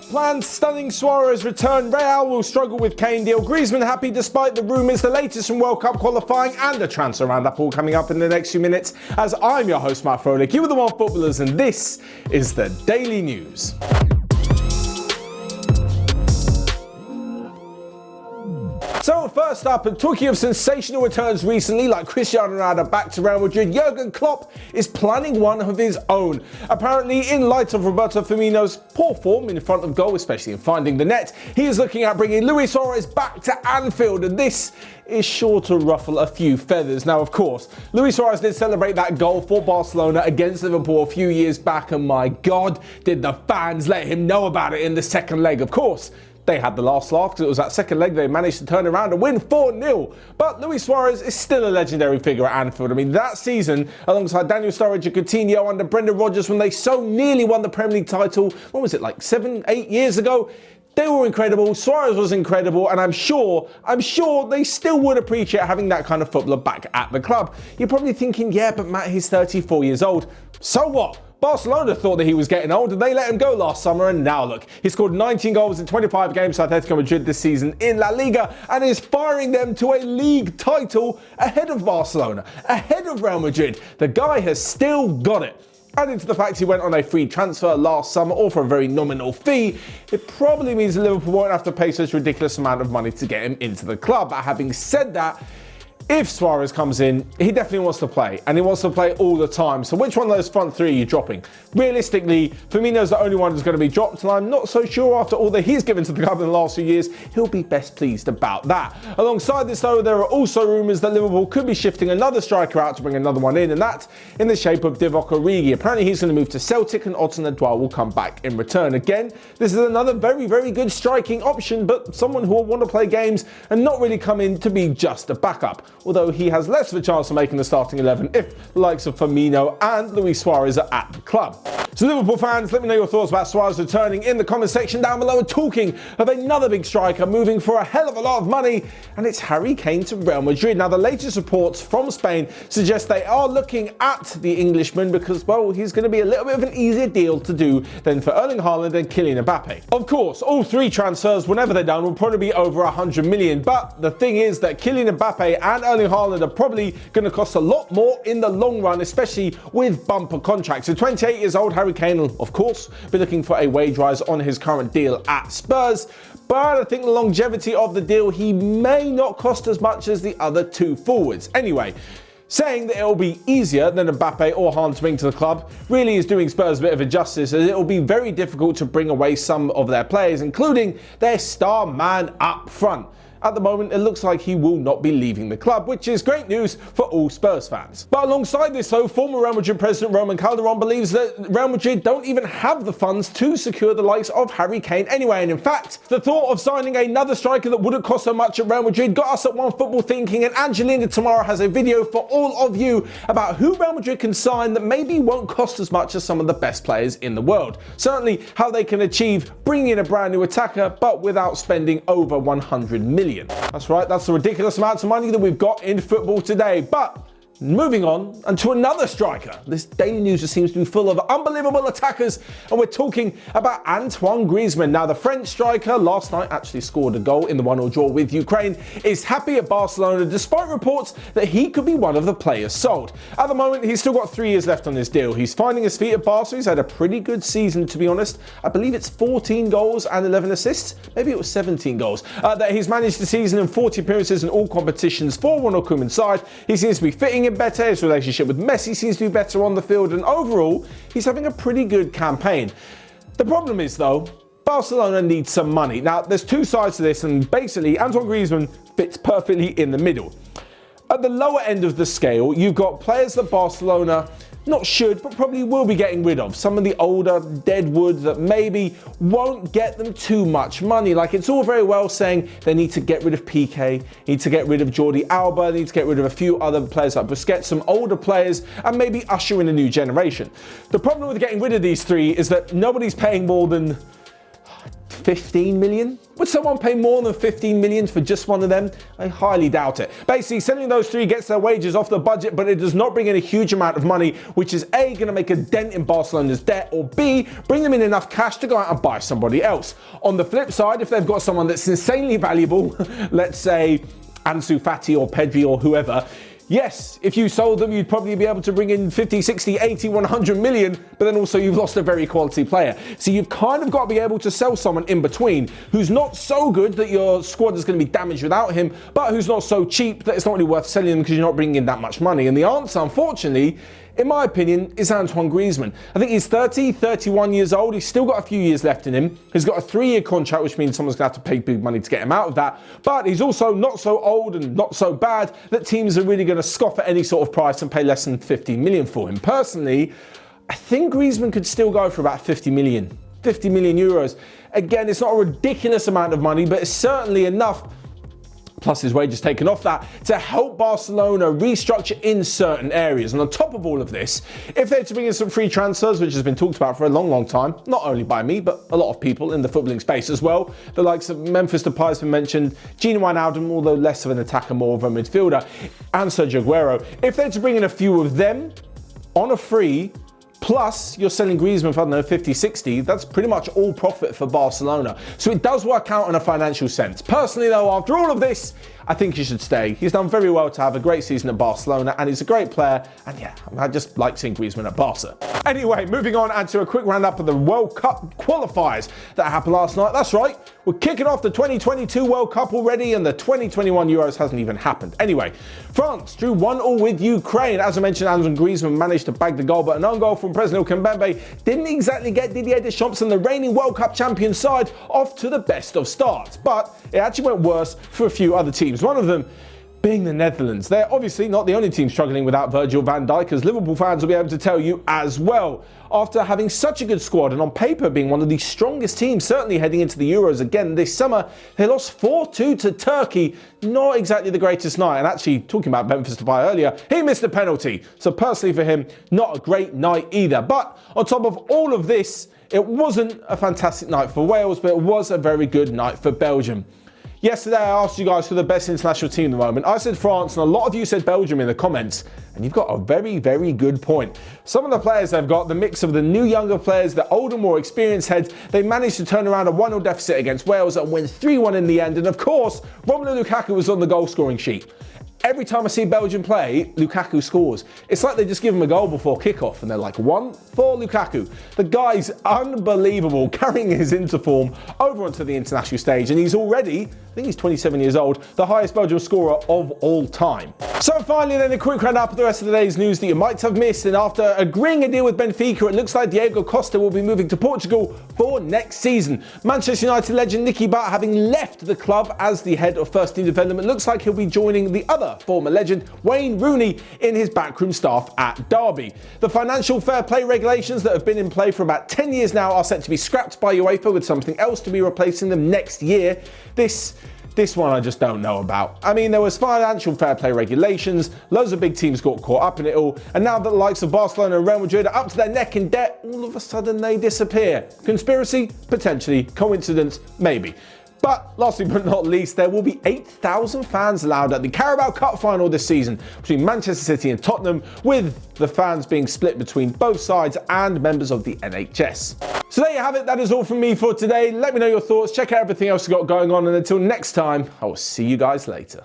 planned stunning Suarez return. Real will struggle with Kane deal. Griezmann happy despite the rumours. The latest from World Cup qualifying and a transfer roundup all coming up in the next few minutes. As I'm your host, Matt Froelich, you are the One Footballers, and this is the Daily News. So first up, and talking of sensational returns recently, like Cristiano Ronaldo back to Real Madrid, Jurgen Klopp is planning one of his own. Apparently, in light of Roberto Firmino's poor form in front of goal, especially in finding the net, he is looking at bringing Luis Suarez back to Anfield, and this is sure to ruffle a few feathers. Now, of course, Luis Suarez did celebrate that goal for Barcelona against Liverpool a few years back, and my God, did the fans let him know about it in the second leg. Of course, they had the last laugh because it was that second leg they managed to turn around and win 4-0. But Luis Suarez is still a legendary figure at Anfield. I mean, that season, alongside Daniel Sturridge and Coutinho under Brendan Rodgers, when they so nearly won the Premier League title, what was it, like 7-8 years ago? They were incredible, Suarez was incredible, and I'm sure they still would appreciate having that kind of footballer back at the club. You're probably thinking, yeah, but Matt, he's 34 years old. So what? Barcelona thought that he was getting old and they let him go last summer, and now look, he scored 19 goals in 25 games for Atletico Madrid this season in La Liga and is firing them to a league title ahead of Barcelona, ahead of Real Madrid. The guy has still got it. Adding to the fact he went on a free transfer last summer, or for a very nominal fee, it probably means that Liverpool won't have to pay such a ridiculous amount of money to get him into the club. But having said that, if Suarez comes in, he definitely wants to play, and he wants to play all the time. So which one of those front three are you dropping? Realistically, Firmino's the only one who's going to be dropped, and I'm not so sure after all that he's given to the club in the last few years, he'll be best pleased about that. Alongside this though, there are also rumours that Liverpool could be shifting another striker out to bring another one in, and that in the shape of Divock Origi. Apparently he's going to move to Celtic, and Odsonne-Edouard will come back in return. Again, this is another very, very good striking option, but someone who will want to play games and not really come in to be just a backup. Although he has less of a chance of making the starting 11 if the likes of Firmino and Luis Suarez are at the club. So Liverpool fans, let me know your thoughts about Suarez returning in the comment section down below. And talking of another big striker moving for a hell of a lot of money, and it's Harry Kane to Real Madrid. Now, the latest reports from Spain suggest they are looking at the Englishman because, well, he's going to be a little bit of an easier deal to do than for Erling Haaland and Kylian Mbappe. Of course, all three transfers, whenever they're done, will probably be over 100 million. But the thing is that Kylian Mbappe and Erling Haaland are probably going to cost a lot more in the long run, especially with bumper contracts. So 28 years old, Harry Kane will, of course, be looking for a wage rise on his current deal at Spurs. But I think the longevity of the deal, he may not cost as much as the other two forwards. Anyway, saying that it will be easier than Mbappe or Haaland to bring to the club really is doing Spurs a bit of injustice, as it will be very difficult to bring away some of their players, including their star man up front. At the moment, it looks like he will not be leaving the club, which is great news for all Spurs fans. But alongside this, though, former Real Madrid president Roman Calderon believes that Real Madrid don't even have the funds to secure the likes of Harry Kane anyway. And in fact, the thought of signing another striker that wouldn't cost so much at Real Madrid got us at OneFootball thinking, and Angelina tomorrow has a video for all of you about who Real Madrid can sign that maybe won't cost as much as some of the best players in the world. Certainly how they can achieve bringing in a brand new attacker, but without spending over 100 million. That's right, that's the ridiculous amounts of money that we've got in football today. But moving on, and to another striker. This daily news just seems to be full of unbelievable attackers, and we're talking about Antoine Griezmann. Now, the French striker last night actually scored a goal in the 1-1 draw with Ukraine, is happy at Barcelona despite reports that he could be one of the players sold. At the moment, he's still got 3 years left on his deal. He's finding his feet at Barca. He's had a pretty good season, to be honest. I believe it's 14 goals and 11 assists. Maybe it was 17 goals that he's managed this season, and 40 appearances in all competitions for Ronald Koeman's side. He seems to be fitting in better. His relationship with Messi seems to be better on the field, and overall, he's having a pretty good campaign. The problem is, though, Barcelona needs some money. Now, there's two sides to this, and basically, Antoine Griezmann fits perfectly in the middle. At the lower end of the scale, you've got players that Barcelona not should, but probably will be getting rid of. Some of the older dead wood that maybe won't get them too much money. Like, it's all very well saying they need to get rid of Piqué, need to get rid of Jordi Alba, need to get rid of a few other players like Busquets, some older players, and maybe usher in a new generation. The problem with getting rid of these three is that nobody's paying more than 15 million? Would someone pay more than 15 million for just one of them? I highly doubt it. Basically, selling those three gets their wages off the budget, but it does not bring in a huge amount of money, which is A, going to make a dent in Barcelona's debt, or B, bring them in enough cash to go out and buy somebody else. On the flip side, if they've got someone that's insanely valuable, let's say Ansu Fati or Pedri or whoever, yes, if you sold them, you'd probably be able to bring in 50, 60, 80, 100 million, but then also you've lost a very quality player. So you've kind of got to be able to sell someone in between who's not so good that your squad is going to be damaged without him, but who's not so cheap that it's not really worth selling them because you're not bringing in that much money. And the answer, unfortunately, in my opinion, is Antoine Griezmann. I think he's 31 years old. He's still got a few years left in him. He's got a 3-year contract, which means someone's going to have to pay big money to get him out of that. But he's also not so old and not so bad that teams are really going to scoff at any sort of price and pay less than 50 million for him. Personally, I think Griezmann could still go for about 50 million euros. Again, it's not a ridiculous amount of money, but it's certainly enough, plus his wages taken off that, to help Barcelona restructure in certain areas. And on top of all of this, if they're to bring in some free transfers, which has been talked about for a long time, not only by me, but a lot of people in the footballing space as well, the likes of Memphis Depay has been mentioned, Gini Wijnaldum, although less of an attacker, more of a midfielder, and Sergio Aguero. If they're to bring in a few of them on a free, plus you're selling Griezmann for, I don't know, 50, 60, that's pretty much all profit for Barcelona. So it does work out in a financial sense. Personally though, after all of this, I think he should stay. He's done very well to have a great season at Barcelona, and he's a great player. And yeah, I just like seeing Griezmann at Barca. Anyway, moving on and to a quick roundup of the World Cup qualifiers that happened last night. That's right, we're kicking off the 2022 World Cup already, and the 2021 Euros hasn't even happened. Anyway, France drew 1-1 with Ukraine. As I mentioned, Antoine Griezmann managed to bag the goal, but an own goal from Presnel Kimpembe didn't exactly get Didier Deschamps and the reigning World Cup champion side off to the best of starts. But it actually went worse for a few other teams. One of them being the Netherlands. They're obviously not the only team struggling without Virgil van Dijk, as Liverpool fans will be able to tell you as well. After having such a good squad and on paper being one of the strongest teams, certainly heading into the Euros again this summer, they lost 4-2 to Turkey. Not exactly the greatest night. And actually, talking about Memphis Depay earlier, he missed a penalty. So personally for him, not a great night either. But on top of all of this, it wasn't a fantastic night for Wales, but it was a very good night for Belgium. Yesterday, I asked you guys for the best international team at the moment. I said France, and a lot of you said Belgium in the comments, and you've got a very, very good point. Some of the players they've got, the mix of the new younger players, the older, more experienced heads, they managed to turn around a 1-0 deficit against Wales and win 3-1 in the end. And of course, Romelu Lukaku was on the goal-scoring sheet. Every time I see Belgium play, Lukaku scores. It's like they just give him a goal before kickoff and they're like, 1 for Lukaku. The guy's unbelievable, carrying his Interform over onto the international stage, and he's already, I think he's 27 years old, the highest Belgium scorer of all time. So finally then, a quick roundup of the rest of the day's news that you might have missed. And after agreeing a deal with Benfica, it looks like Diego Costa will be moving to Portugal for next season. Manchester United legend Nicky Butt, having left the club as the head of first team development, looks like he'll be joining the other former legend Wayne Rooney in his backroom staff at Derby. The financial fair play regulations that have been in play for about 10 years now are set to be scrapped by UEFA, with something else to be replacing them next year. This one I just don't know about. I mean, there was financial fair play regulations, loads of big teams got caught up in it all, and now that the likes of Barcelona and Real Madrid are up to their neck in debt, all of a sudden they disappear. Conspiracy? Potentially. Coincidence? Maybe. But lastly but not least, there will be 8,000 fans allowed at the Carabao Cup final this season between Manchester City and Tottenham, with the fans being split between both sides and members of the NHS. So there you have it. That is all from me for today. Let me know your thoughts. Check out everything else we've got going on. And until next time, I will see you guys later.